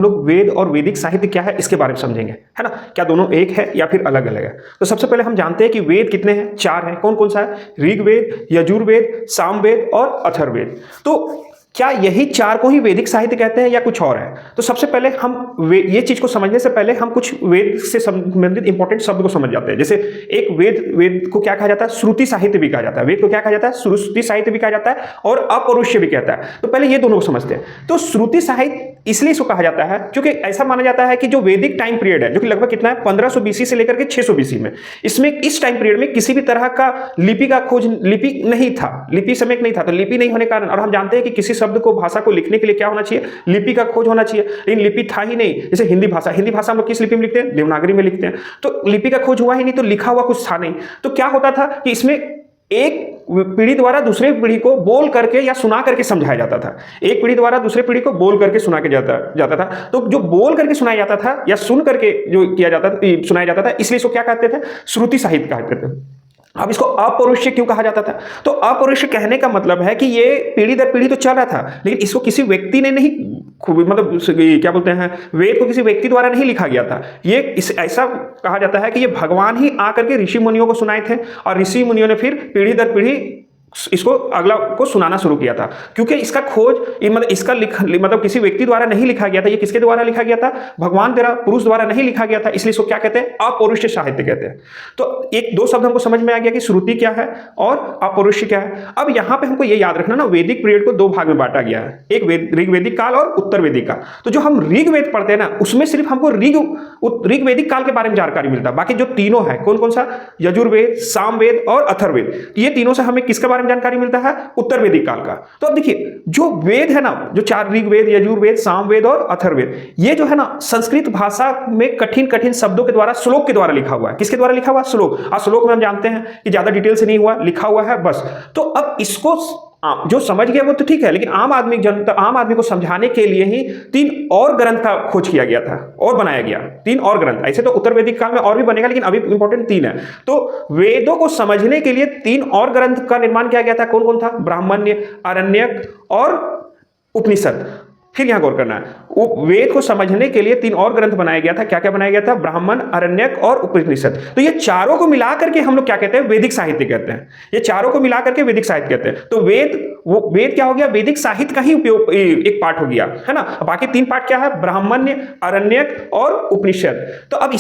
लोग वेद और वैदिक साहित्य क्या है इसके बारे में समझेंगे, है ना। क्या दोनों एक है या फिर अलग अलग है। तो सबसे पहले हम जानते हैं कि वेद कितने हैं, 4 हैं। कौन कौन सा है? ऋग्वेद, यजुर्वेद, सामवेद और अथर्ववेद। तो क्या यही 4 को ही वैदिक साहित्य कहते हैं या कुछ और है? तो सबसे पहले हम ये चीज को समझने से पहले हम कुछ वेद से संबंधित इंपॉर्टेंट शब्द को समझ जाते हैं। जैसे एक वेद को क्या कहा जाता है? श्रुति साहित्य भी कहा जाता है। वेद को क्या कहा जाता है? श्रुति साहित्य भी कहा जाता है और अपौरुषेय भी कहता है। तो पहले ये दोनों को समझते हैं। तो श्रुति साहित्य इसलिए इसको कहा जाता है क्योंकि ऐसा माना जाता है कि जो वैदिक टाइम पीरियड है, जो कि लगभग कितना है 1500 बीसी से लेकर के 600 बीसी में, इसमें इस टाइम पीरियड में किसी भी तरह का लिपि का खोज, लिपि नहीं था, लिपि समय नहीं था। तो लिपि नहीं होने के कारण, और हम जानते हैं कि किसी शब्द को, भाषा को लिखने के लिए क्या होना चाहिए? लिपि का खोज होना चाहिए। लेकिन लिपि था ही नहीं। जैसे हिंदी भाषा हम लोग किस लिपि में लिखते हैं? देवनागरी में लिखते हैं। तो लिपि का खोज हुआ ही नहीं, तो लिखा हुआ कुछ था नहीं। तो क्या होता था कि इसमें एक पीढ़ी द्वारा दूसरे पीढ़ी को बोल करके या सुना करके समझाया जाता था। एक पीढ़ी द्वारा दूसरे पीढ़ी को बोल करके सुना के जाता था। तो जो बोल करके सुनाया जाता था या सुन करके जो किया जाता था, सुनाया जाता था, इसलिए इसको क्या कहते थे? श्रुति साहित्य कहते थे। अब इसको अपौरुषेय क्यों कहा जाता था? तो अपौरुषेय कहने का मतलब है कि ये पीढ़ी दर पीढ़ी तो चल रहा था, लेकिन इसको किसी व्यक्ति ने नहीं, मतलब क्या बोलते हैं, वेद को किसी व्यक्ति द्वारा नहीं लिखा गया था। ये ऐसा कहा जाता है कि ये भगवान ही आकर के ऋषि मुनियों को सुनाए थे और ऋषि मुनियों ने फिर पीढ़ी दर पीढ़ी इसको अगला को सुनाना शुरू किया था। क्योंकि इसका खोज मतलब इसका मतलब किसी व्यक्ति द्वारा नहीं लिखा गया था। ये किसके द्वारा लिखा गया था? भगवान द्वारा, पुरुष द्वारा नहीं लिखा गया था। इसलिए इसको क्या कहते हैं? अपौरुषेय साहित्य कहते हैं। तो एक दो शब्द हमको समझ में आ गया कि श्रुति क्या है और अपौरुषेय क्या है। अब यहां पे हमको ये याद रखना ना, वैदिक पीरियड को 2 भाग में बांटा गया है, एक ऋग्वेदिक काल और उत्तर वैदिक काल। तो जो हम ऋग्वेद पढ़ते हैं ना, उसमें सिर्फ हमको ऋग्वेदिक काल के बारे में जानकारी मिलता है। बाकी जो तीनों है, कौन कौन सा? यजुर्वेद, सामवेद और अथर्ववेद, ये तीनों से हमें किसके बारे में जानकारी मिलता है? उत्तर वैदिक काल का। तो अब देखिए, जो वेद है ना, जो 4 ऋग्वेद, यजुर्वेद, सामवेद और अथर्ववेद, ये जो है ना, संस्कृत भाषा में कठिन कठिन शब्दों के द्वारा, श्लोक के द्वारा लिखा हुआ है। किसके द्वारा लिखा हुआ? श्लोक। और श्लोक में हम जानते हैं कि ज्यादा डिटेल से नहीं हुआ, लिखा हुआ है बस। तो अब इसको जो समझ गया वो तो ठीक है, लेकिन आम आदमी को समझाने के लिए ही 3 और ग्रंथ का खोज किया गया था और बनाया गया। 3 और ग्रंथ। ऐसे तो उत्तर वैदिक काल में और भी बनेगा, लेकिन अभी इंपॉर्टेंट 3 है। तो वेदों को समझने के लिए 3 और ग्रंथ का निर्माण किया गया था। कौन कौन था? ब्राह्मण्य, आरण्यक और उपनिषद। फिर यहां गौर करना है, वेद को समझने के लिए 3 और ग्रंथ बनाया गया था। क्या क्या बनाया गया था? ब्राह्मण, आरण्यक और उपनिषद। तो ये चारों को मिलाकर के हम लोग क्या कहते हैं? वैदिक साहित्य कहते हैं। ये चारों को मिलाकर के वैदिक साहित्य कहते हैं। तो वेद क्या हो गया? वैदिक साहित्य का ही उपयोग एक पार्ट हो गया, है ना। बाकी 3 पार्ट क्या है? ब्राह्मण्य, आरण्यक और उपनिषद। तो अब